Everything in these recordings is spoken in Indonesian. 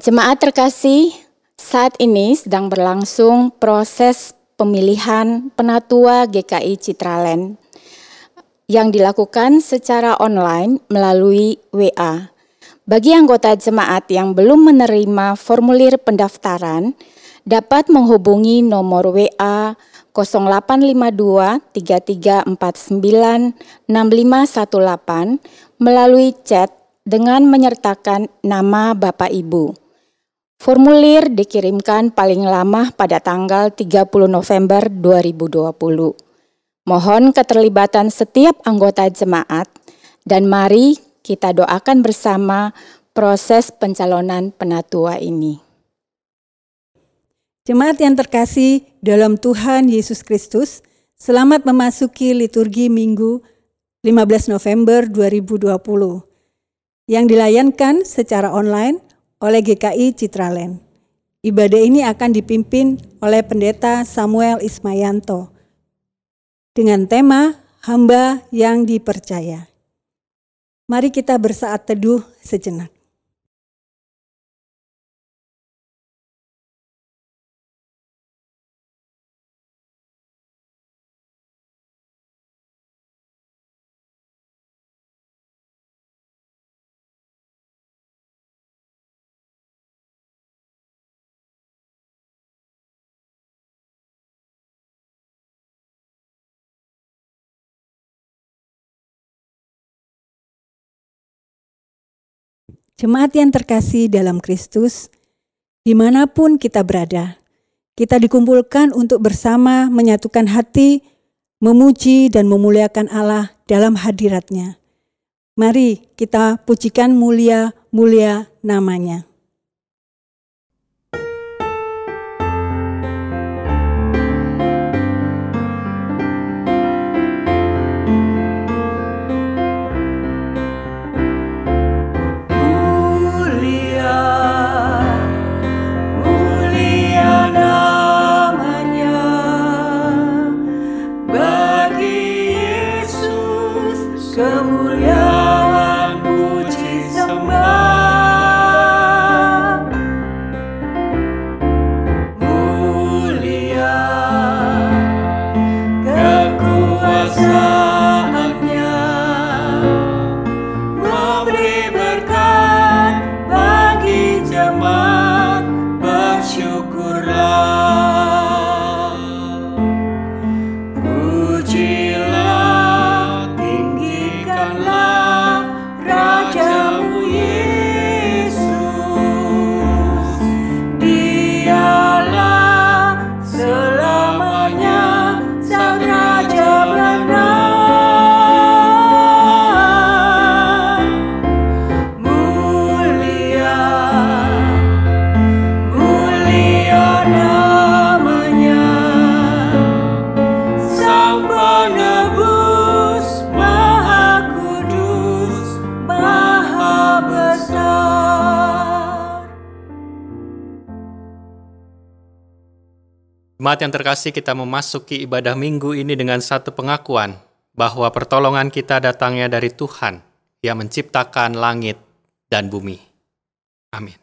Jemaat terkasih, saat ini sedang berlangsung proses pemilihan Penatua GKI Citraland yang dilakukan secara online melalui WA. Bagi anggota jemaat yang belum menerima formulir pendaftaran, dapat menghubungi nomor WA 0852 3349 6518 melalui chat dengan menyertakan nama Bapak Ibu. Formulir dikirimkan paling lama pada tanggal 30 November 2020. Mohon keterlibatan setiap anggota jemaat dan mari kita doakan bersama proses pencalonan penatua ini. Jemaat yang terkasih dalam Tuhan Yesus Kristus, selamat memasuki liturgi Minggu 15 November 2020 yang dilayankan secara online oleh GKI Citraland. Ibadah ini akan dipimpin oleh Pendeta Samuel Ismayanto dengan tema Hamba yang Dipercaya. Mari kita bersaat teduh sejenak. Jemaat yang terkasih dalam Kristus, dimanapun kita berada, kita dikumpulkan untuk bersama menyatukan hati, memuji dan memuliakan Allah dalam hadirat-Nya. Mari kita pujikan mulia-mulia nama-Nya. Kemuliaan puji sembah, mulia kekuasaannya, memberi berkat bagi jemaat, bersyukurlah. Jemaat yang terkasih, kita memasuki ibadah minggu ini dengan satu pengakuan bahwa pertolongan kita datangnya dari Tuhan yang menciptakan langit dan bumi. Amin.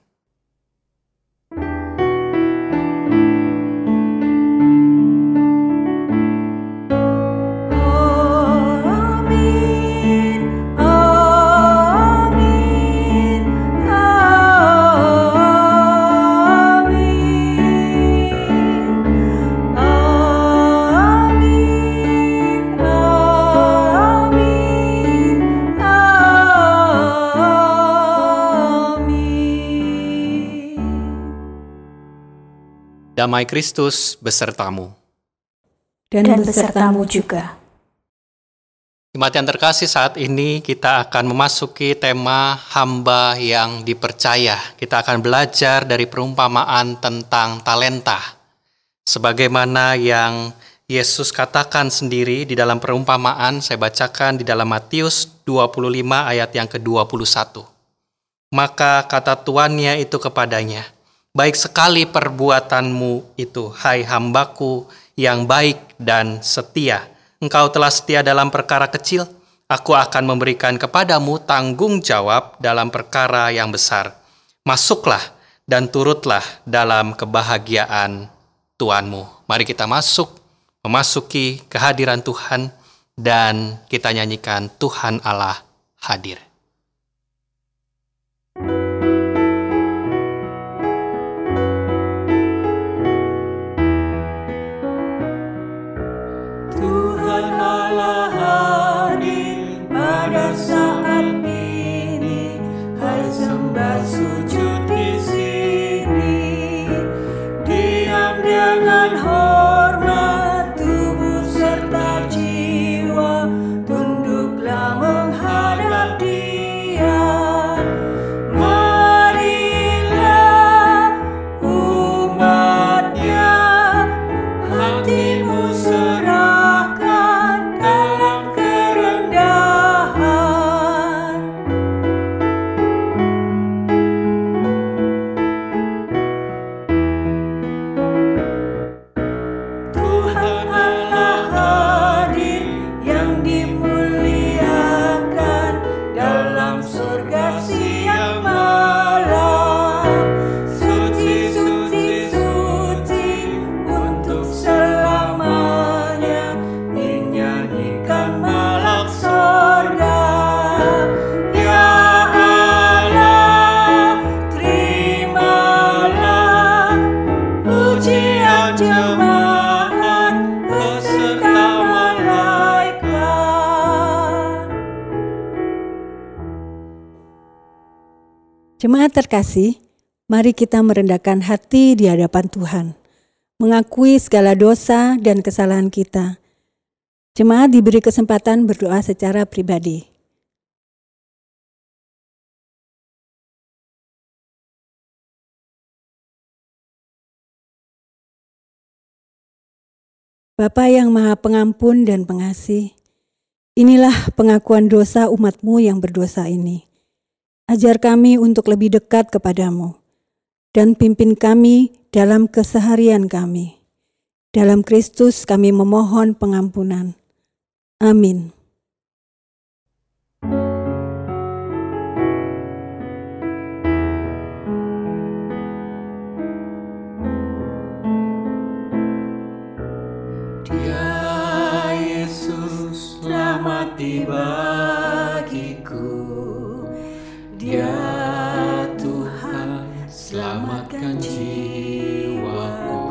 Damai Kristus besertamu. Dan besertamu juga. Jemaat yang terkasih, saat ini kita akan memasuki tema hamba yang dipercaya. Kita akan belajar dari perumpamaan tentang talenta. Sebagaimana yang Yesus katakan sendiri di dalam perumpamaan, saya bacakan di dalam Matius 25 ayat yang ke-21. Maka kata tuannya itu kepadanya, baik sekali perbuatanmu itu, hai hambaku yang baik dan setia. Engkau telah setia dalam perkara kecil, aku akan memberikan kepadamu tanggung jawab dalam perkara yang besar. Masuklah dan turutlah dalam kebahagiaan Tuhanmu. Mari kita memasuki kehadiran Tuhan, dan kita nyanyikan Tuhan Allah hadir. Tuhan Allah hadir pada saat ini, hai sembah sujud di sini, diam dengan hormat tubuh serta jiwa, tunduklah menghadap Dia. Marilah umatnya, hatimu serahkan dalam kerendahan. Tuhan Allah hadir yang dimuliakan dalam surga siang malam. Suci, suci, suci untuk selamanya, dinyanyikan malak sorga. Ya Allah, terimalah pujian jemaat beserta malaikat. Jemaat terkasih, mari kita merendahkan hati di hadapan Tuhan, mengakui segala dosa dan kesalahan kita. Jemaat diberi kesempatan berdoa secara pribadi. Bapa yang Maha Pengampun dan Pengasih, inilah pengakuan dosa umat-Mu yang berdosa ini. Ajar kami untuk lebih dekat kepadamu, dan pimpin kami dalam keseharian kami. Dalam Kristus kami memohon pengampunan. Amin. Dia Yesus selamat bagiku, Dia Tuhan selamatkan jiwaku.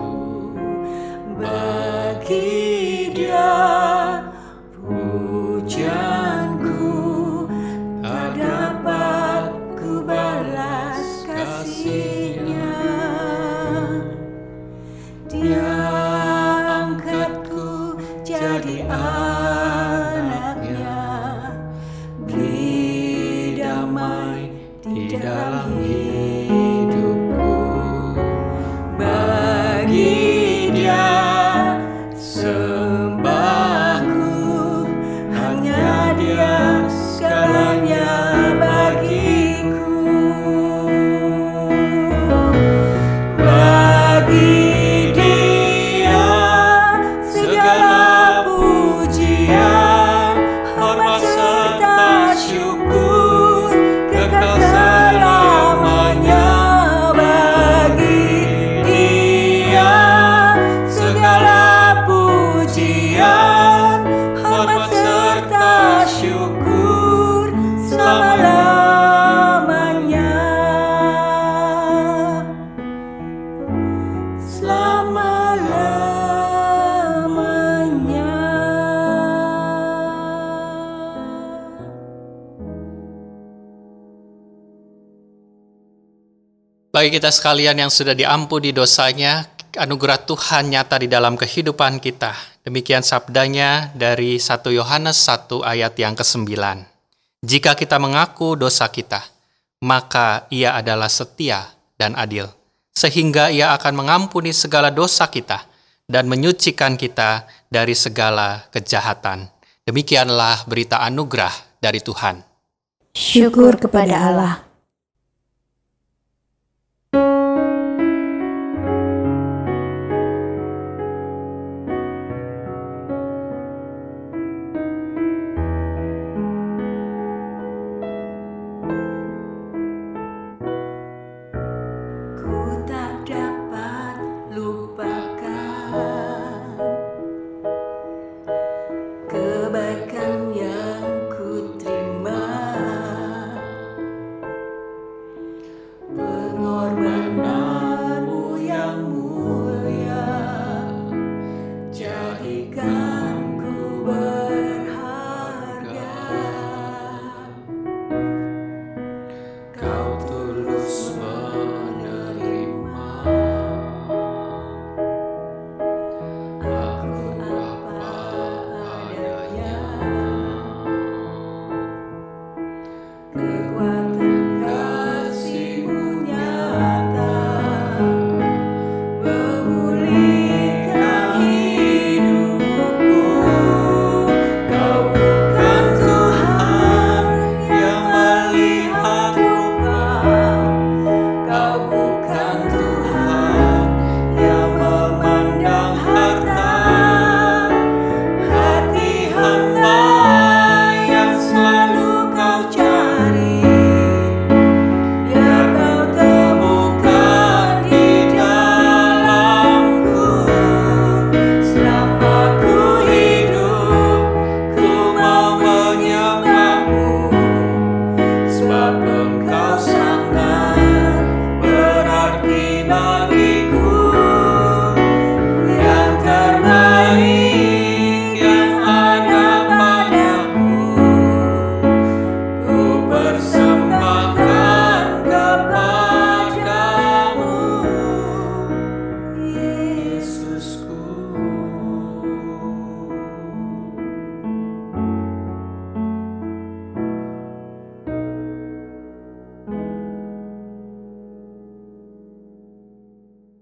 Bagi Dia pujianku, tak dapat ku balas kasih-Nya. Dia angkatku jadi anaknya, beri damai di dalam hidupku. Bagi Dia sembahku, hanya Dia segalanya bagiku. Bagi Dia segala pujian, hormat serta syukur, kekal selamanya. Bagi Dia segala pujian, hormat serta syukur, selama-lamanya. Selama-lamanya. Bagi kita sekalian yang sudah diampuni dosanya, anugerah Tuhan nyata di dalam kehidupan kita. Demikian sabdanya dari 1 Yohanes 1 ayat yang ke-9. Jika kita mengaku dosa kita, maka Ia adalah setia dan adil, sehingga Ia akan mengampuni segala dosa kita dan menyucikan kita dari segala kejahatan. Demikianlah berita anugerah dari Tuhan. Syukur kepada Allah. Ku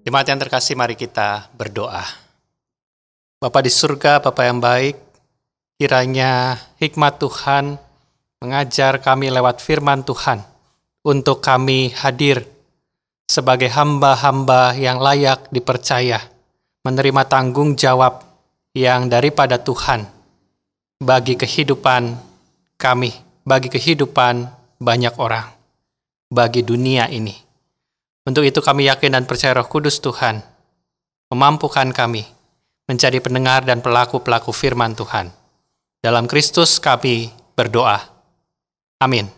Jemaat yang terkasih, mari kita berdoa. Bapa di surga, Bapa yang baik, kiranya hikmat Tuhan mengajar kami lewat firman Tuhan untuk kami hadir sebagai hamba-hamba yang layak dipercaya, menerima tanggung jawab yang daripada Tuhan bagi kehidupan kami, bagi kehidupan banyak orang, bagi dunia ini. Untuk itu kami yakin dan percaya Roh Kudus Tuhan memampukan kami menjadi pendengar dan pelaku-pelaku firman Tuhan. Dalam Kristus kami berdoa. Amin.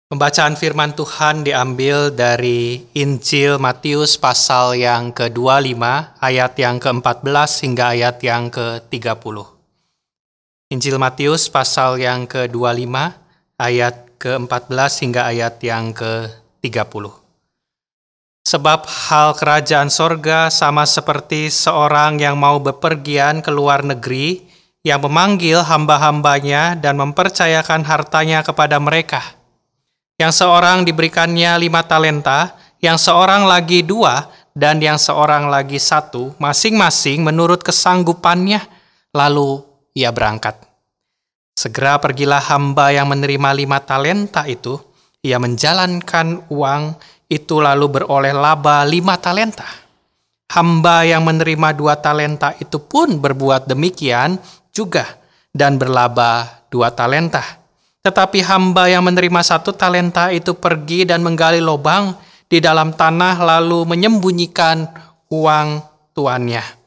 Pembacaan firman Tuhan diambil dari Injil Matius pasal yang ke-25, ayat yang ke-14 hingga ayat yang ke-30. Injil Matius pasal yang ke-25, ayat ke-14 hingga ayat yang ke-30. Sebab hal kerajaan sorga sama seperti seorang yang mau bepergian ke luar negeri, yang memanggil hamba-hambanya dan mempercayakan hartanya kepada mereka. Yang seorang diberikannya 5 talenta, yang seorang lagi 2, dan yang seorang lagi 1, masing-masing menurut kesanggupannya, lalu ia berangkat. Segera pergilah hamba yang menerima 5 talenta itu, ia menjalankan uang itu lalu beroleh laba 5 talenta. Hamba yang menerima 2 talenta itu pun berbuat demikian juga, dan berlaba 2 talenta. Tetapi hamba yang menerima 1 talenta itu pergi dan menggali lubang di dalam tanah lalu menyembunyikan uang tuannya.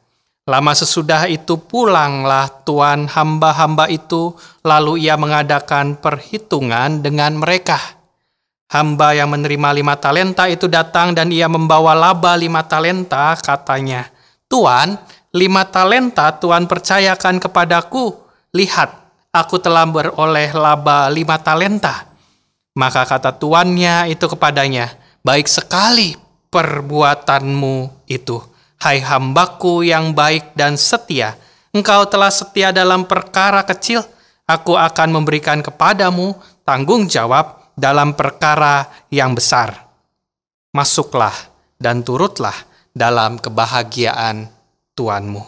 Lama sesudah itu pulanglah tuan hamba-hamba itu, lalu ia mengadakan perhitungan dengan mereka. Hamba yang menerima 5 talenta itu datang dan ia membawa laba 5 talenta, katanya, "Tuan, 5 talenta Tuan percayakan kepadaku. Lihat, aku telah beroleh laba 5 talenta. Maka kata tuannya itu kepadanya, "Baik sekali perbuatanmu itu, hai hambaku yang baik dan setia. Engkau telah setia dalam perkara kecil, aku akan memberikan kepadamu tanggung jawab dalam perkara yang besar. Masuklah dan turutlah dalam kebahagiaan tuanmu."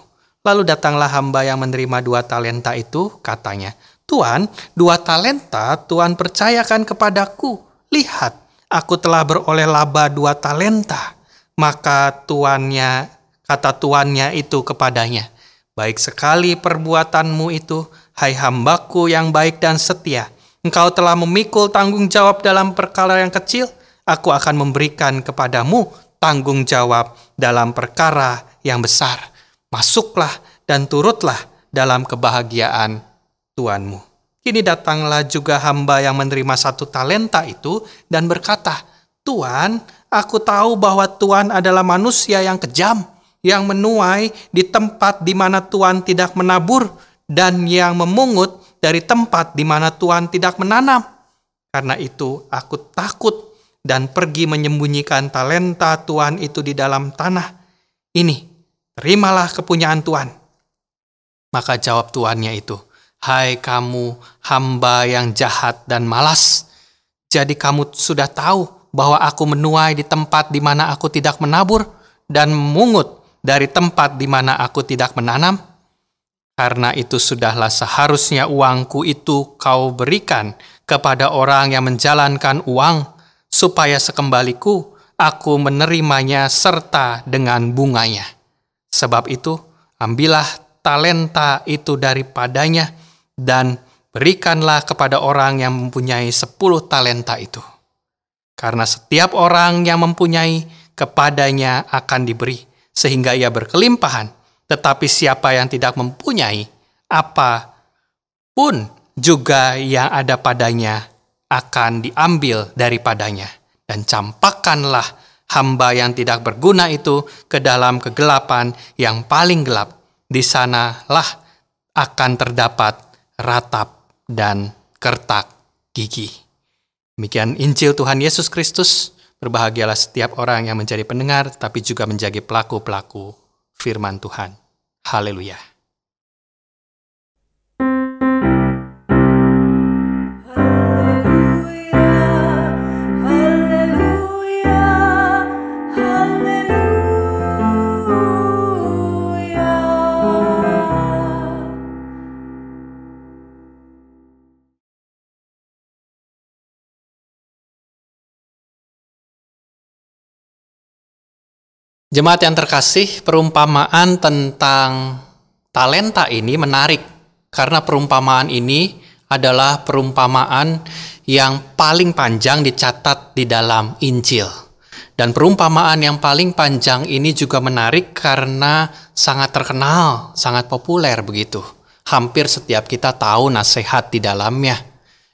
Lalu datanglah hamba yang menerima 2 talenta itu, katanya, "Tuan, 2 talenta Tuan percayakan kepadaku. Lihat, aku telah beroleh laba 2 talenta. Maka kata tuannya itu kepadanya, "Baik sekali perbuatanmu itu, hai hambaku yang baik dan setia. Engkau telah memikul tanggung jawab dalam perkara yang kecil, aku akan memberikan kepadamu tanggung jawab dalam perkara yang besar. Masuklah dan turutlah dalam kebahagiaan tuanmu." Kini datanglah juga hamba yang menerima 1 talenta itu dan berkata, "Tuan, aku tahu bahwa Tuan adalah manusia yang kejam, yang menuai di tempat di mana Tuan tidak menabur, dan yang memungut dari tempat di mana Tuan tidak menanam. Karena itu aku takut dan pergi menyembunyikan talenta Tuan itu di dalam tanah. Ini, terimalah kepunyaan Tuan." Maka jawab tuannya itu, "Hai kamu hamba yang jahat dan malas. Jadi kamu sudah tahu bahwa aku menuai di tempat di mana aku tidak menabur dan memungut dari tempat di mana aku tidak menanam. Karena itu sudahlah seharusnya uangku itu kau berikan kepada orang yang menjalankan uang, supaya sekembaliku aku menerimanya serta dengan bunganya. Sebab itu, ambillah talenta itu daripadanya dan berikanlah kepada orang yang mempunyai 10 talenta itu. Karena setiap orang yang mempunyai, kepadanya akan diberi, sehingga ia berkelimpahan. Tetapi siapa yang tidak mempunyai, apa pun juga yang ada padanya akan diambil daripadanya. Dan campakkanlah hamba yang tidak berguna itu ke dalam kegelapan yang paling gelap. Di sanalah akan terdapat ratap dan kertak gigi." Demikian Injil Tuhan Yesus Kristus. Berbahagialah setiap orang yang menjadi pendengar, tapi juga menjadi pelaku-pelaku firman Tuhan. Haleluya. Haleluya, Jemaat yang terkasih, perumpamaan tentang talenta ini menarik karena perumpamaan ini adalah perumpamaan yang paling panjang dicatat di dalam Injil. Dan perumpamaan yang paling panjang ini juga menarik karena sangat terkenal, sangat populer begitu. Hampir setiap kita tahu nasihat di dalamnya,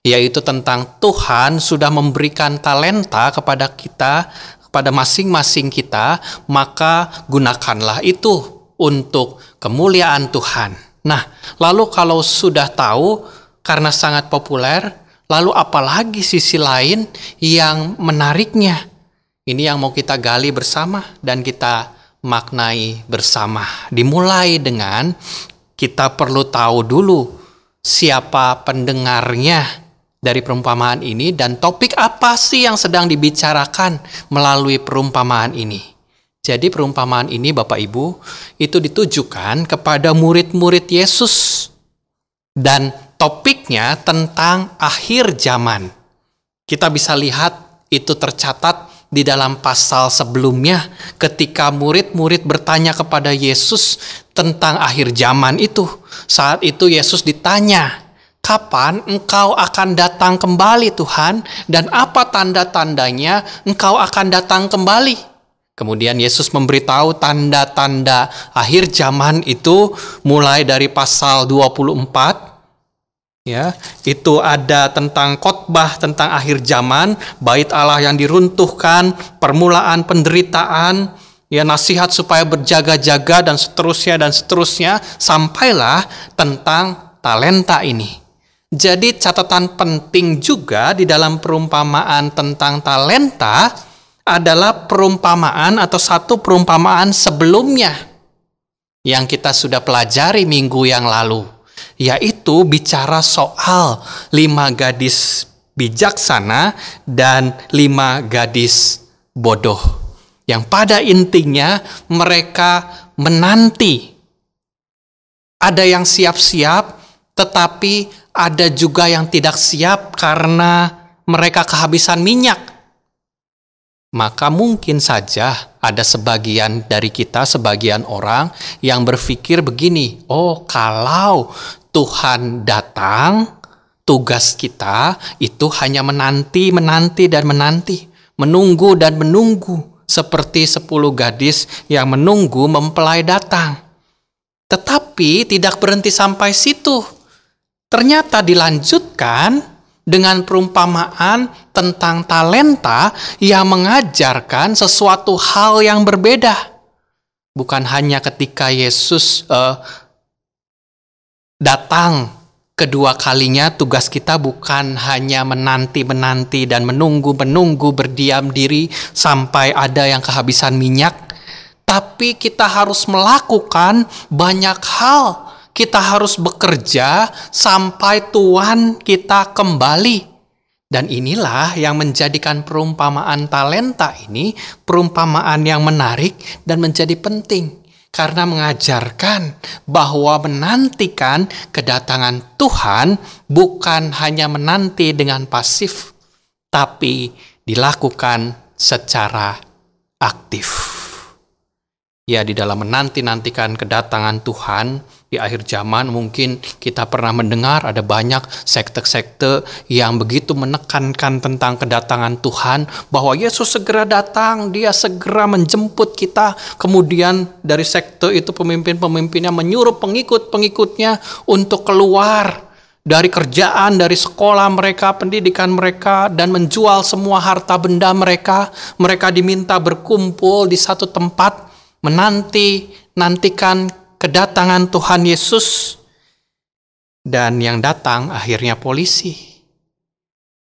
yaitu tentang Tuhan sudah memberikan talenta kepada kita, kepada masing-masing kita, maka gunakanlah itu untuk kemuliaan Tuhan. Nah, lalu kalau sudah tahu karena sangat populer, lalu apalagi sisi lain yang menariknya? Ini yang mau kita gali bersama dan kita maknai bersama. Dimulai dengan kita perlu tahu dulu siapa pendengarnya dari perumpamaan ini dan topik apa sih yang sedang dibicarakan melalui perumpamaan ini. Jadi perumpamaan ini Bapak Ibu itu ditujukan kepada murid-murid Yesus dan topiknya tentang akhir zaman. Kita bisa lihat itu tercatat di dalam pasal sebelumnya ketika murid-murid bertanya kepada Yesus tentang akhir zaman itu. Saat itu Yesus ditanya, "Kapan engkau akan datang kembali Tuhan? Dan apa tanda-tandanya engkau akan datang kembali?" Kemudian Yesus memberitahu tanda-tanda akhir zaman itu mulai dari pasal 24. Ya, itu ada tentang khotbah tentang akhir zaman, bait Allah yang diruntuhkan, permulaan penderitaan, ya nasihat supaya berjaga-jaga dan seterusnya, sampailah tentang talenta ini. Jadi catatan penting juga di dalam perumpamaan tentang talenta adalah perumpamaan atau satu perumpamaan sebelumnya yang kita sudah pelajari minggu yang lalu, yaitu bicara soal 5 gadis bijaksana dan 5 gadis bodoh. Yang pada intinya mereka menanti. Ada yang siap-siap, tetapi ada juga yang tidak siap karena mereka kehabisan minyak. Maka mungkin saja ada sebagian dari kita, sebagian orang yang berpikir begini, oh kalau Tuhan datang, tugas kita itu hanya menanti dan menanti, menunggu dan menunggu, seperti 10 gadis yang menunggu mempelai datang. Tetapi tidak berhenti sampai situ. Ternyata dilanjutkan dengan perumpamaan tentang talenta yang mengajarkan sesuatu hal yang berbeda. Bukan hanya ketika Yesus datang kedua kalinya, tugas kita bukan hanya menanti dan menunggu berdiam diri sampai ada yang kehabisan minyak, tapi kita harus melakukan banyak hal. Kita harus bekerja sampai Tuhan kita kembali. Dan inilah yang menjadikan perumpamaan talenta ini perumpamaan yang menarik dan menjadi penting. Karena mengajarkan bahwa menantikan kedatangan Tuhan bukan hanya menanti dengan pasif, tapi dilakukan secara aktif. Ya, di dalam menanti-nantikan kedatangan Tuhan di akhir zaman, mungkin kita pernah mendengar ada banyak sekte-sekte yang begitu menekankan tentang kedatangan Tuhan, bahwa Yesus segera datang, dia segera menjemput kita. Kemudian dari sekte itu pemimpin-pemimpinnya menyuruh pengikut-pengikutnya untuk keluar dari kerjaan, dari sekolah mereka, pendidikan mereka, dan menjual semua harta benda mereka. Mereka diminta berkumpul di satu tempat, menantikan kedatangan Tuhan Yesus, dan yang datang akhirnya polisi.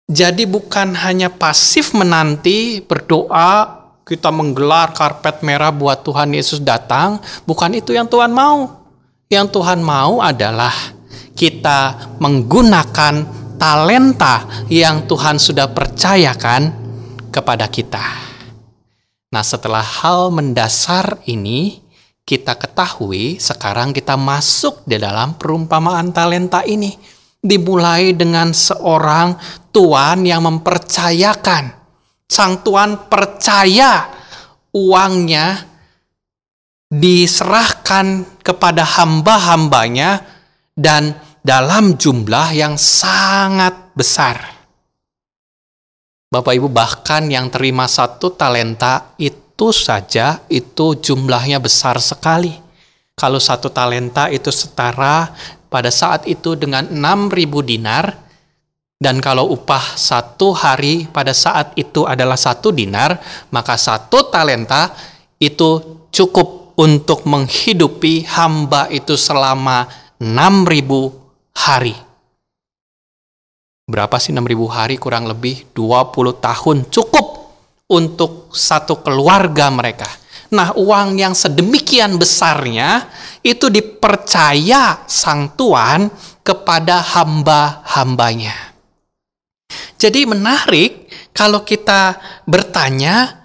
Jadi bukan hanya pasif menanti, berdoa, kita menggelar karpet merah buat Tuhan Yesus datang, bukan itu yang Tuhan mau. Yang Tuhan mau adalah kita menggunakan talenta yang Tuhan sudah percayakan kepada kita. Nah, setelah hal mendasar ini kita ketahui, sekarang kita masuk di dalam perumpamaan talenta ini. Dimulai dengan seorang tuan yang mempercayakan. Sang tuan percaya uangnya diserahkan kepada hamba-hambanya dan dalam jumlah yang sangat besar. Bapak Ibu, bahkan yang terima 1 talenta itu saja itu jumlahnya besar sekali. Kalau 1 talenta itu setara pada saat itu dengan 6.000 dinar, dan kalau upah 1 hari pada saat itu adalah 1 dinar, maka 1 talenta itu cukup untuk menghidupi hamba itu selama 6.000 hari. Berapa sih 6.000 hari? Kurang lebih 20 tahun cukup untuk satu keluarga mereka. Nah, uang yang sedemikian besarnya itu dipercaya sang tuan kepada hamba-hambanya. Jadi menarik kalau kita bertanya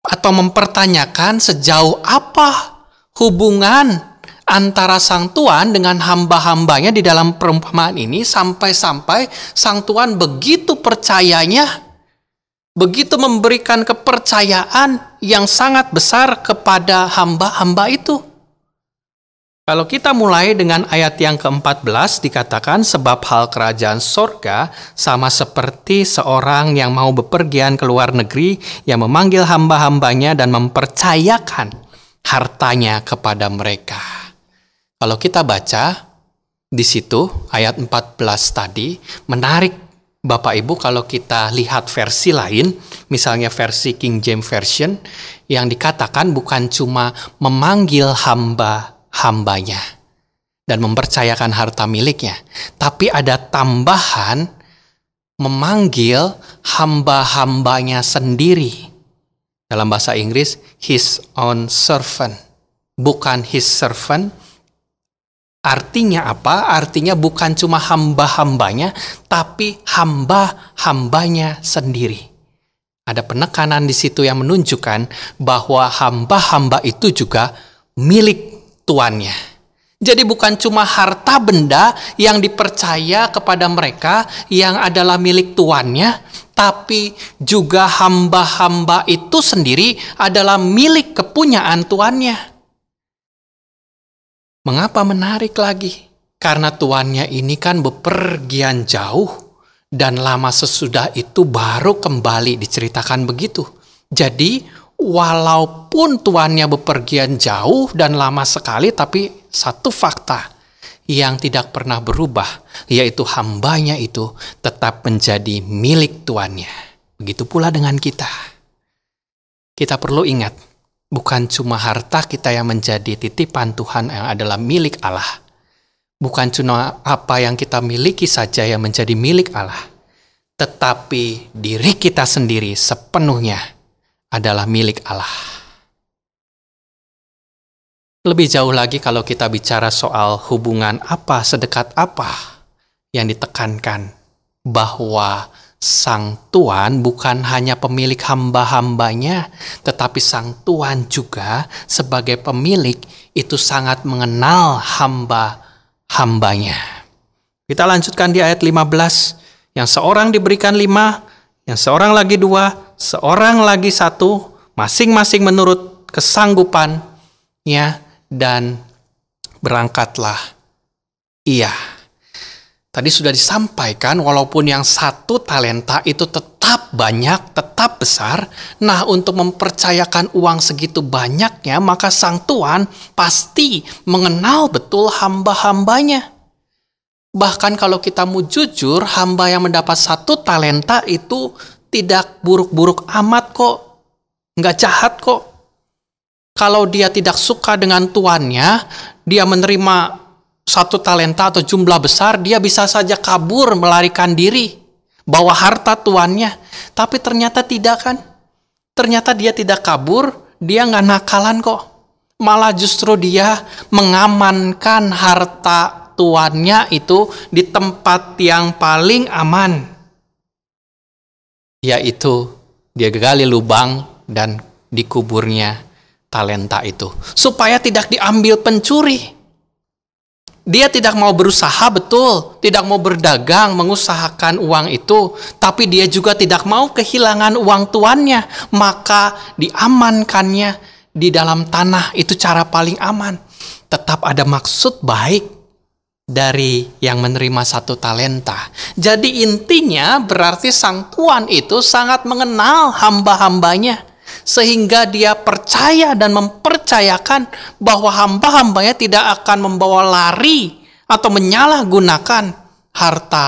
atau mempertanyakan sejauh apa hubungan antara sang tuan dengan hamba-hambanya di dalam perumpamaan ini, sampai-sampai sang tuan begitu percayanya, begitu memberikan kepercayaan yang sangat besar kepada hamba-hamba itu. Kalau kita mulai dengan ayat yang ke-14 dikatakan, sebab hal kerajaan sorga sama seperti seorang yang mau bepergian ke luar negeri yang memanggil hamba-hambanya dan mempercayakan hartanya kepada mereka. Kalau kita baca di situ ayat 14 tadi, menarik Bapak Ibu kalau kita lihat versi lain, misalnya versi King James Version, yang dikatakan bukan cuma memanggil hamba-hambanya dan mempercayakan harta miliknya, tapi ada tambahan memanggil hamba-hambanya sendiri. Dalam bahasa Inggris, his own servant, bukan his servant. Artinya apa? Artinya bukan cuma hamba-hambanya, tapi hamba-hambanya sendiri. Ada penekanan di situ yang menunjukkan bahwa hamba-hamba itu juga milik tuannya. Jadi bukan cuma harta benda yang dipercaya kepada mereka yang adalah milik tuannya, tapi juga hamba-hamba itu sendiri adalah milik kepunyaan tuannya. Mengapa menarik lagi? Karena tuannya ini kan bepergian jauh dan lama sesudah itu baru kembali, diceritakan begitu. Jadi walaupun tuannya bepergian jauh dan lama sekali, tapi satu fakta yang tidak pernah berubah, yaitu hambanya itu tetap menjadi milik tuannya. Begitu pula dengan kita. Kita perlu ingat, bukan cuma harta kita yang menjadi titipan Tuhan yang adalah milik Allah. Bukan cuma apa yang kita miliki saja yang menjadi milik Allah. Tetapi diri kita sendiri sepenuhnya adalah milik Allah. Lebih jauh lagi kalau kita bicara soal hubungan apa, sedekat apa yang ditekankan, bahwa sang tuan bukan hanya pemilik hamba-hambanya, tetapi sang tuan juga sebagai pemilik itu sangat mengenal hamba-hambanya. Kita lanjutkan di ayat 15. Yang seorang diberikan 5, yang seorang lagi 2, seorang lagi 1, masing-masing menurut kesanggupannya, dan berangkatlah ia. Tadi sudah disampaikan, walaupun yang 1 talenta itu tetap banyak, tetap besar. Nah, untuk mempercayakan uang segitu banyaknya, maka sang tuan pasti mengenal betul hamba-hambanya. Bahkan kalau kita mau jujur, hamba yang mendapat 1 talenta itu tidak buruk-buruk amat kok. Nggak jahat kok. Kalau dia tidak suka dengan tuannya, dia menerima 1 talenta atau jumlah besar, dia bisa saja kabur, melarikan diri, bawa harta tuannya. Tapi ternyata tidak kan? Ternyata dia tidak kabur, dia nggak nakalan kok. Malah justru dia mengamankan harta tuannya itu di tempat yang paling aman. Yaitu dia gali lubang dan dikuburnya talenta itu. Supaya tidak diambil pencuri. Dia tidak mau berusaha, betul, tidak mau berdagang, mengusahakan uang itu, tapi dia juga tidak mau kehilangan uang tuannya, maka diamankannya di dalam tanah itu cara paling aman. Tetap ada maksud baik dari yang menerima 1 talenta. Jadi intinya berarti sang tuan itu sangat mengenal hamba-hambanya, sehingga dia percaya dan mempercayakan bahwa hamba-hambanya tidak akan membawa lari atau menyalahgunakan harta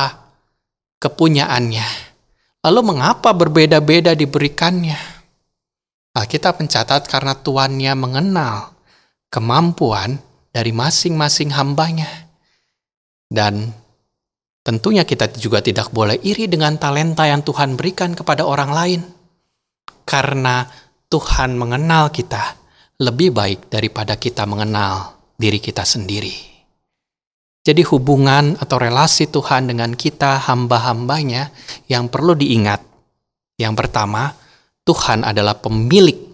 kepunyaannya. Lalu mengapa berbeda-beda diberikannya? Alkitab mencatat karena tuannya mengenal kemampuan dari masing-masing hambanya. Dan tentunya kita juga tidak boleh iri dengan talenta yang Tuhan berikan kepada orang lain. Karena Tuhan mengenal kita lebih baik daripada kita mengenal diri kita sendiri. Jadi hubungan atau relasi Tuhan dengan kita hamba-hambanya yang perlu diingat. Yang pertama, Tuhan adalah pemilik,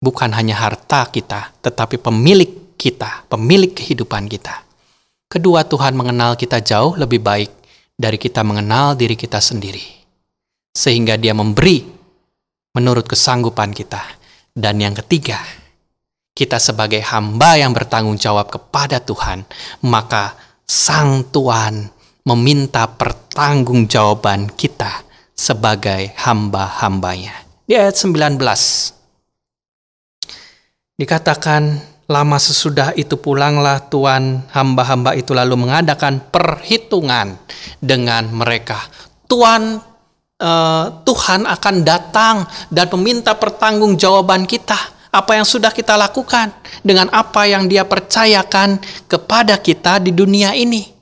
bukan hanya harta kita, tetapi pemilik kita, pemilik kehidupan kita. Kedua, Tuhan mengenal kita jauh lebih baik dari kita mengenal diri kita sendiri. Sehingga Dia memberi menurut kesanggupan kita. Dan yang ketiga, kita sebagai hamba yang bertanggung jawab kepada Tuhan, maka Sang Tuan meminta pertanggungjawaban kita sebagai hamba-hambanya. Di ayat 19, dikatakan, lama sesudah itu pulanglah tuan hamba-hamba itu lalu mengadakan perhitungan dengan mereka. Tuhan akan datang dan meminta pertanggungjawaban kita. Apa yang sudah kita lakukan dengan apa yang Dia percayakan kepada kita di dunia ini.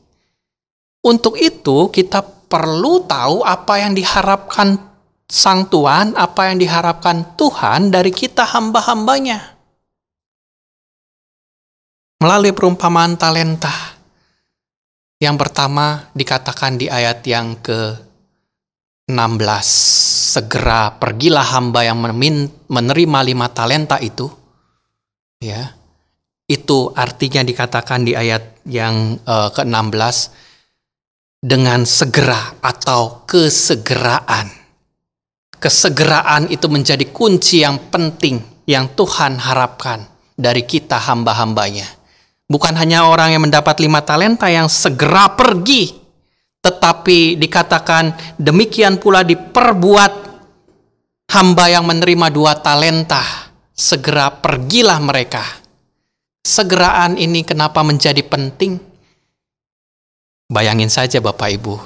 Untuk itu kita perlu tahu apa yang diharapkan Sang Tuan, apa yang diharapkan Tuhan dari kita hamba-hambanya. Melalui perumpamaan talenta. Yang pertama dikatakan di ayat yang ke-16. Segera pergilah hamba yang menerima 5 talenta itu. Ya, itu artinya dikatakan di ayat yang ke-16. Dengan segera atau kesegeraan. Kesegeraan itu menjadi kunci yang penting yang Tuhan harapkan dari kita hamba-hambanya. Bukan hanya orang yang mendapat 5 talenta yang segera pergi, tetapi dikatakan demikian pula diperbuat hamba yang menerima 2 talenta. Segera pergilah mereka. Segeraan ini kenapa menjadi penting? Bayangin saja Bapak Ibu.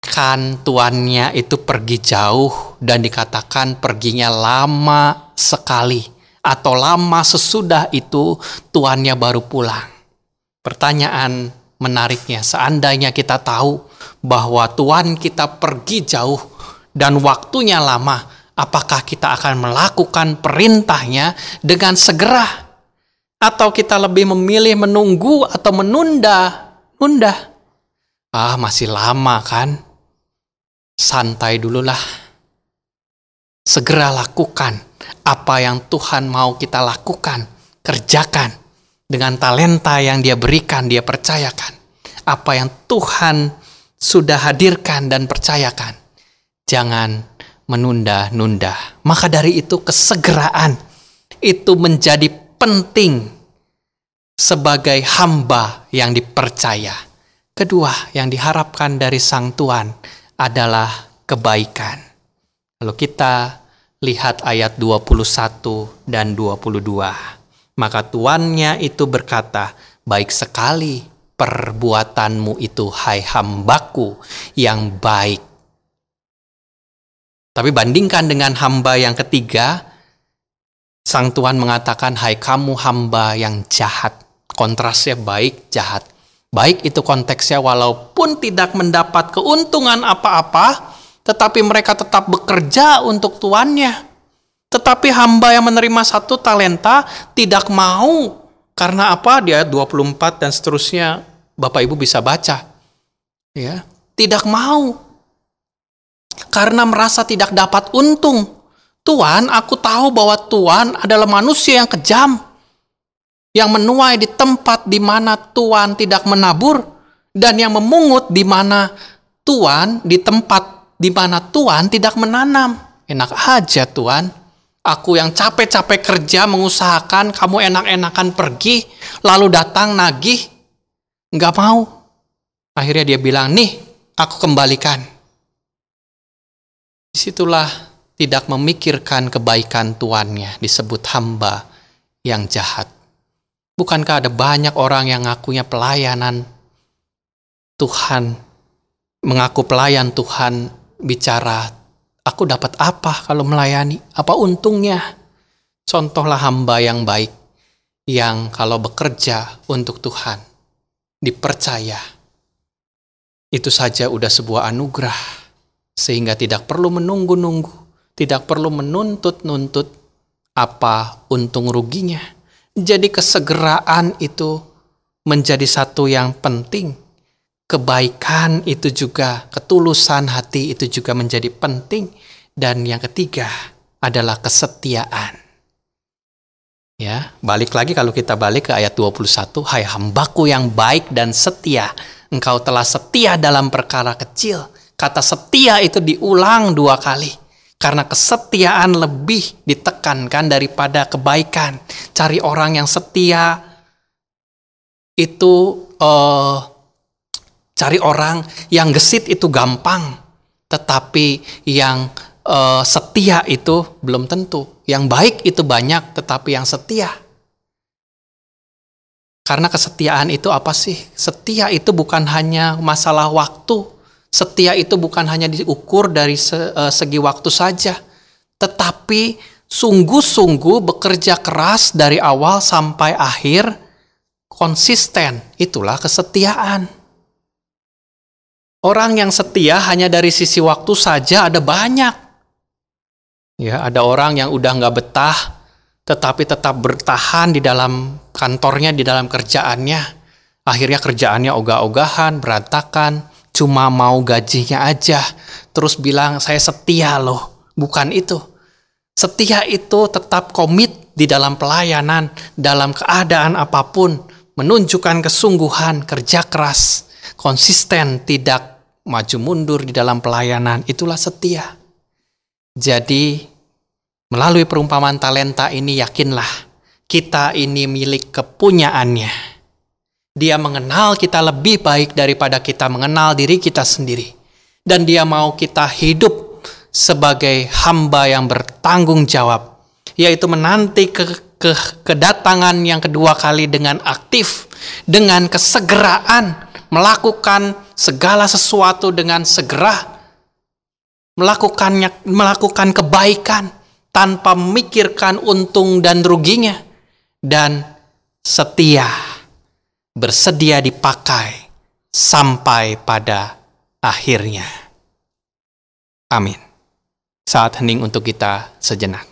Kan tuannya itu pergi jauh dan dikatakan perginya lama sekali. Atau lama sesudah itu tuannya baru pulang. Pertanyaan menariknya, seandainya kita tahu bahwa tuan kita pergi jauh dan waktunya lama, apakah kita akan melakukan perintahnya dengan segera? Atau kita lebih memilih menunggu atau menunda? Masih lama kan? Santai dululah. Segera lakukan apa yang Tuhan mau kita lakukan, kerjakan dengan talenta yang Dia berikan, Dia percayakan. Apa yang Tuhan sudah hadirkan dan percayakan. Jangan menunda-nunda. Maka dari itu kesegeraan itu menjadi penting sebagai hamba yang dipercaya. Kedua, yang diharapkan dari Sang Tuan adalah kebaikan. Kalau kita lihat ayat 21 dan 22. Maka tuannya itu berkata, baik sekali perbuatanmu itu, hai hambaku yang baik. Tapi bandingkan dengan hamba yang ketiga, Sang Tuan mengatakan, hai kamu hamba yang jahat. Kontrasnya baik, jahat. Baik itu konteksnya walaupun tidak mendapat keuntungan apa-apa, tetapi mereka tetap bekerja untuk tuannya. Tetapi hamba yang menerima 1 talenta tidak mau. Karena apa? Di ayat 24 dan seterusnya Bapak Ibu bisa baca. Ya, tidak mau. Karena merasa tidak dapat untung. Tuan, aku tahu bahwa Tuan adalah manusia yang kejam. Yang menuai di tempat di mana Tuan tidak menabur. Dan yang memungut di mana Tuan, di tempat di mana Tuan tidak menanam. Enak aja Tuan. Aku yang capek-capek kerja mengusahakan, kamu enak-enakan pergi, lalu datang nagih, nggak mau. Akhirnya dia bilang, nih aku kembalikan. Disitulah tidak memikirkan kebaikan tuannya, disebut hamba yang jahat. Bukankah ada banyak orang yang ngakunya pelayanan Tuhan, mengaku pelayan Tuhan, bicara, aku dapat apa kalau melayani? Apa untungnya? Contohlah hamba yang baik, yang kalau bekerja untuk Tuhan, dipercaya. Itu saja udah sebuah anugerah, sehingga tidak perlu menunggu-nunggu, tidak perlu menuntut-nuntut apa untung ruginya. Jadi kesegeraan itu menjadi satu yang penting. Kebaikan itu juga, ketulusan hati itu juga menjadi penting. Dan yang ketiga adalah kesetiaan. Ya, balik lagi kalau kita balik ke ayat 21, hai hambaku yang baik dan setia, engkau telah setia dalam perkara kecil. Kata setia itu diulang 2 kali. Karena kesetiaan lebih ditekankan daripada kebaikan. Cari orang yang setia itu cari orang yang gesit itu gampang, tetapi yang setia itu belum tentu. Yang baik itu banyak, tetapi yang setia. Karena kesetiaan itu apa sih? Setia itu bukan hanya masalah waktu. Setia itu bukan hanya diukur dari segi waktu saja, tetapi sungguh-sungguh bekerja keras dari awal sampai akhir, konsisten. Itulah kesetiaan. Orang yang setia hanya dari sisi waktu saja ada banyak. Ya, ada orang yang udah nggak betah, tetapi tetap bertahan di dalam kantornya, di dalam kerjaannya. Akhirnya kerjaannya ogah-ogahan, berantakan, cuma mau gajinya aja. Terus bilang, saya setia loh. Bukan itu. Setia itu tetap komit di dalam pelayanan, dalam keadaan apapun. Menunjukkan kesungguhan, kerja keras, konsisten, tidak maju mundur di dalam pelayanan, itulah setia. Jadi, melalui perumpamaan talenta ini yakinlah, kita ini milik kepunyaannya. Dia mengenal kita lebih baik daripada kita mengenal diri kita sendiri. Dan dia mau kita hidup sebagai hamba yang bertanggung jawab, yaitu menanti kedatangan yang kedua kali dengan aktif, dengan kesegeraan, melakukan segala sesuatu dengan segera, melakukan kebaikan tanpa memikirkan untung dan ruginya, dan setia, bersedia dipakai sampai pada akhirnya. Amin. Saat hening untuk kita sejenak.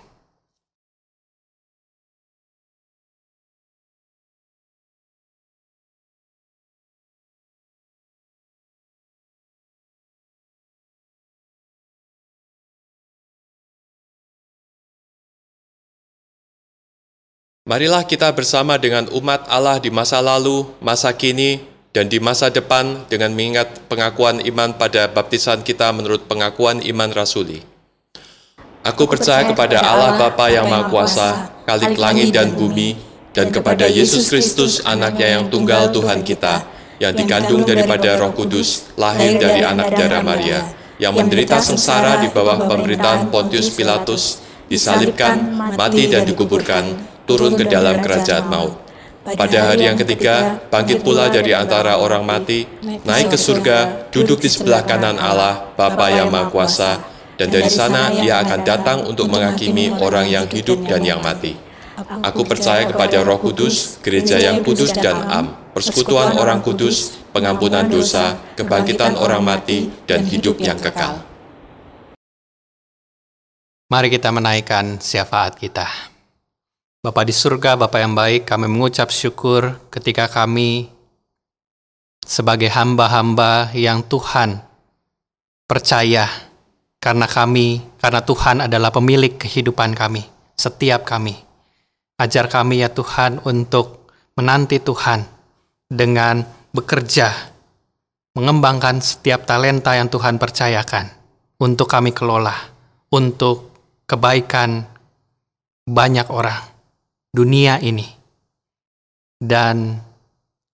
Marilah kita bersama dengan umat Allah di masa lalu, masa kini, dan di masa depan dengan mengingat pengakuan iman pada baptisan kita menurut pengakuan iman rasuli. Aku percaya kepada Allah Bapa yang Maha Kuasa, Khalik langit dan bumi, dan kepada Yesus Kristus, anaknya yang tunggal Tuhan kita, yang dikandung daripada Roh Kudus, lahir dari anak darah Maria, yang menderita sengsara di bawah pemerintahan Pontius Pilatus, disalibkan, mati dan dikuburkan, turun ke dalam kerajaan maut. Pada hari yang ketiga, bangkit pula dari antara orang mati, naik ke surga, duduk di sebelah kanan Allah, Bapa yang Maha Kuasa, dan dari sana ia akan datang untuk menghakimi orang yang hidup dan yang mati. Aku percaya kepada Roh Kudus, gereja yang kudus dan am, persekutuan orang kudus, pengampunan dosa, kebangkitan orang mati, dan hidup yang kekal. Mari kita menaikkan syafaat kita. Bapa di surga, Bapa yang baik, kami mengucap syukur ketika kami sebagai hamba-hamba yang Tuhan percaya karena Tuhan adalah pemilik kehidupan kami, setiap kami. Ajar kami ya Tuhan untuk menanti Tuhan dengan bekerja, mengembangkan setiap talenta yang Tuhan percayakan untuk kami kelola, untuk kebaikan banyak orang, dunia ini, dan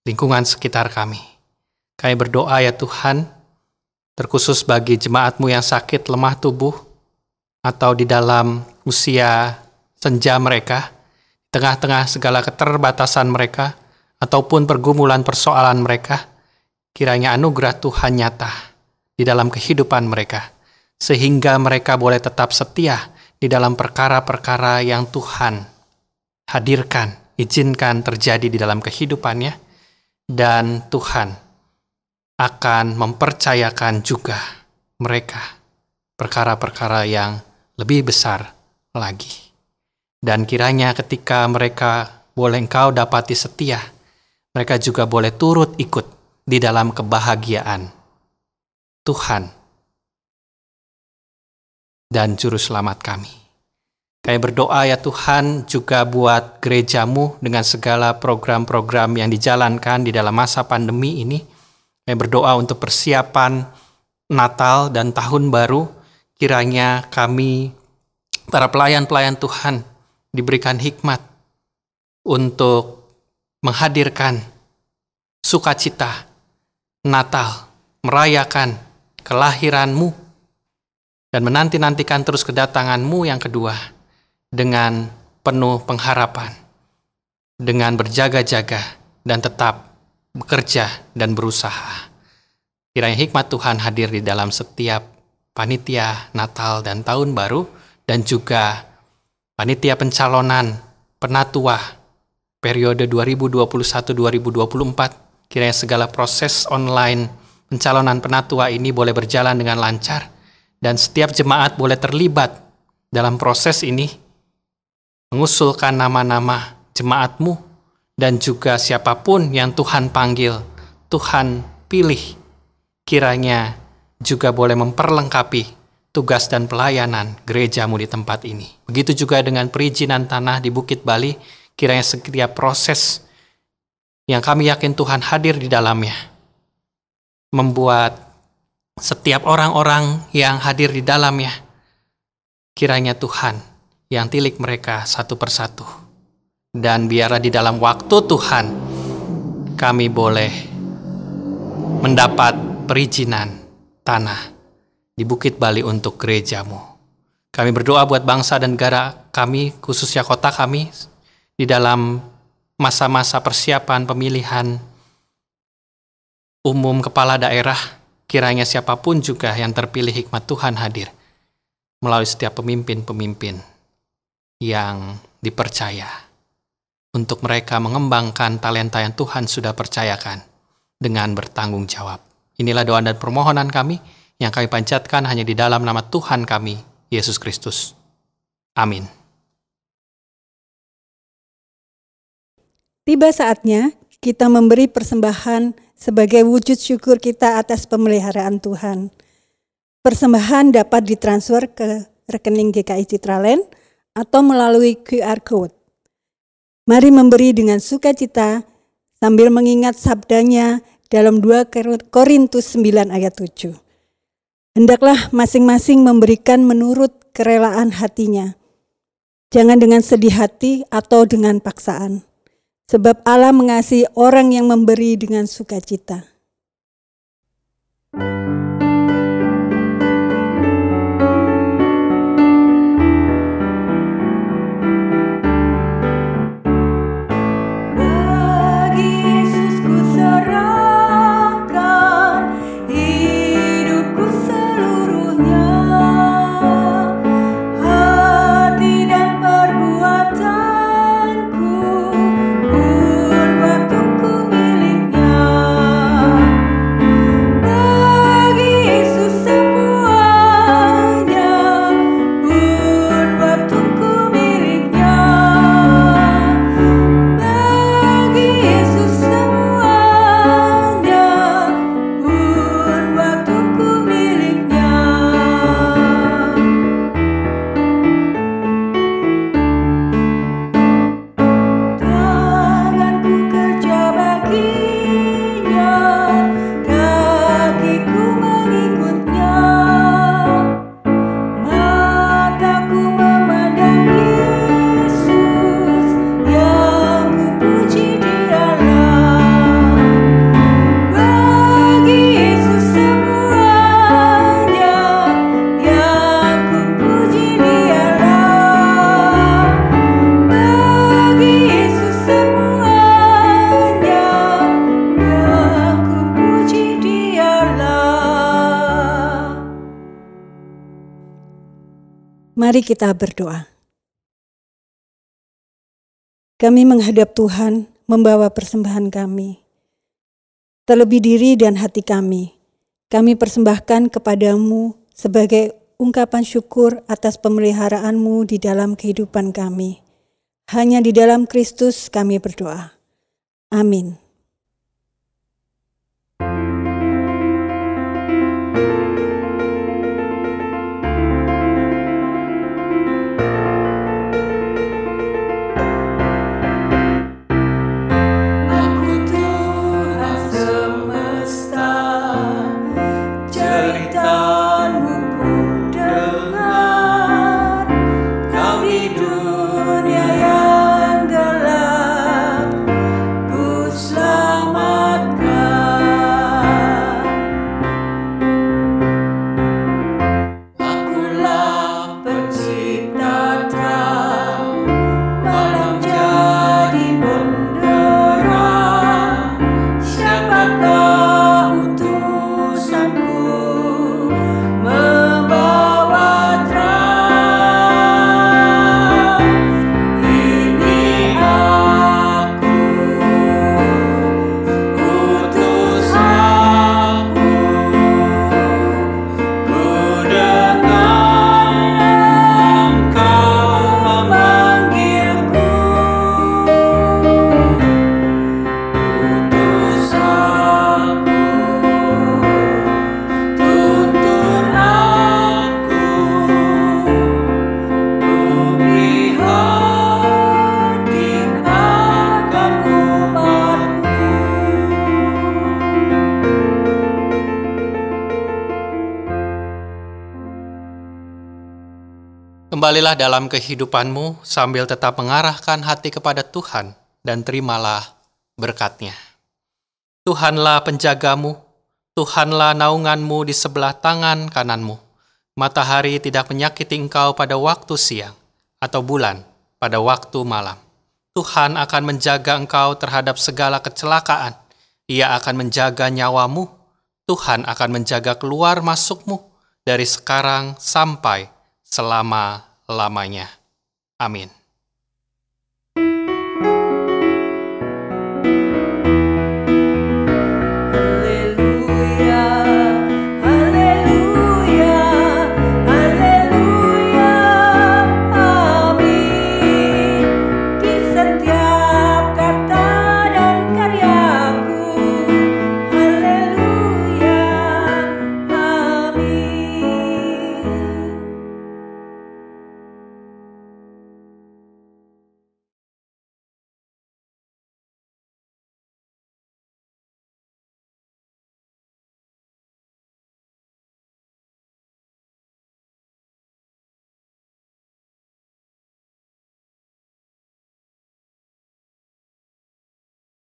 lingkungan sekitar kami. Kami berdoa ya Tuhan, terkhusus bagi jemaat-Mu yang sakit, lemah tubuh, atau di dalam usia senja mereka, tengah-tengah segala keterbatasan mereka, ataupun pergumulan persoalan mereka, kiranya anugerah Tuhan nyata di dalam kehidupan mereka, sehingga mereka boleh tetap setia di dalam perkara-perkara yang Tuhan hadirkan, izinkan terjadi di dalam kehidupannya, dan Tuhan akan mempercayakan juga mereka perkara-perkara yang lebih besar lagi. Dan kiranya ketika mereka boleh Engkau dapati setia, mereka juga boleh turut ikut di dalam kebahagiaan Tuhan dan Juru Selamat kami. Kami berdoa ya Tuhan juga buat gereja-Mu dengan segala program-program yang dijalankan di dalam masa pandemi ini. Kami berdoa untuk persiapan Natal dan Tahun Baru. Kiranya kami, para pelayan-pelayan Tuhan, diberikan hikmat untuk menghadirkan sukacita Natal, merayakan kelahiran-Mu, dan menanti-nantikan terus kedatangan-Mu yang kedua dengan penuh pengharapan, dengan berjaga-jaga dan tetap bekerja dan berusaha. Kiranya hikmat Tuhan hadir di dalam setiap panitia Natal dan Tahun Baru, dan juga panitia pencalonan penatua periode 2021-2024. Kiranya segala proses online pencalonan penatua ini boleh berjalan dengan lancar, dan setiap jemaat boleh terlibat dalam proses ini, mengusulkan nama-nama jemaat-Mu, dan juga siapapun yang Tuhan panggil, Tuhan pilih, kiranya juga boleh memperlengkapi tugas dan pelayanan gereja-Mu di tempat ini. Begitu juga dengan perizinan tanah di Bukit Bali, kiranya setiap proses yang kami yakin Tuhan hadir di dalamnya, membuat setiap orang-orang yang hadir di dalamnya, kiranya Tuhan yang tilik mereka satu persatu. Dan biarlah di dalam waktu Tuhan, kami boleh mendapat perizinan tanah di Bukit Bali untuk gereja-Mu. Kami berdoa buat bangsa dan negara kami, khususnya kota kami, di dalam masa-masa persiapan pemilihan umum kepala daerah. Kiranya siapapun juga yang terpilih, hikmat Tuhan hadir melalui setiap pemimpin-pemimpin yang dipercaya untuk mereka mengembangkan talenta yang Tuhan sudah percayakan dengan bertanggung jawab. Inilah doa dan permohonan kami yang kami panjatkan hanya di dalam nama Tuhan kami, Yesus Kristus. Amin. Tiba saatnya kita memberi persembahan sebagai wujud syukur kita atas pemeliharaan Tuhan. Persembahan dapat ditransfer ke rekening GKI Citraland atau melalui QR Code. Mari memberi dengan sukacita sambil mengingat sabdanya dalam 2 Korintus 9 ayat 7. Hendaklah masing-masing memberikan menurut kerelaan hatinya. Jangan dengan sedih hati atau dengan paksaan. Sebab Allah mengasihi orang yang memberi dengan sukacita. Ku pun waktuku miliknya. Mari kita berdoa. Kami menghadap Tuhan membawa persembahan kami. Terlebih diri dan hati kami persembahkan kepadamu sebagai ungkapan syukur atas pemeliharaanmu di dalam kehidupan kami. Hanya di dalam Kristus kami berdoa. Amin. Kembalilah dalam kehidupanmu sambil tetap mengarahkan hati kepada Tuhan dan terimalah berkat-Nya. Tuhanlah penjagamu, Tuhanlah naunganmu di sebelah tangan kananmu. Matahari tidak menyakiti engkau pada waktu siang, atau bulan pada waktu malam. Tuhan akan menjaga engkau terhadap segala kecelakaan. Ia akan menjaga nyawamu. Tuhan akan menjaga keluar masukmu dari sekarang sampai selama-lamanya. Amin.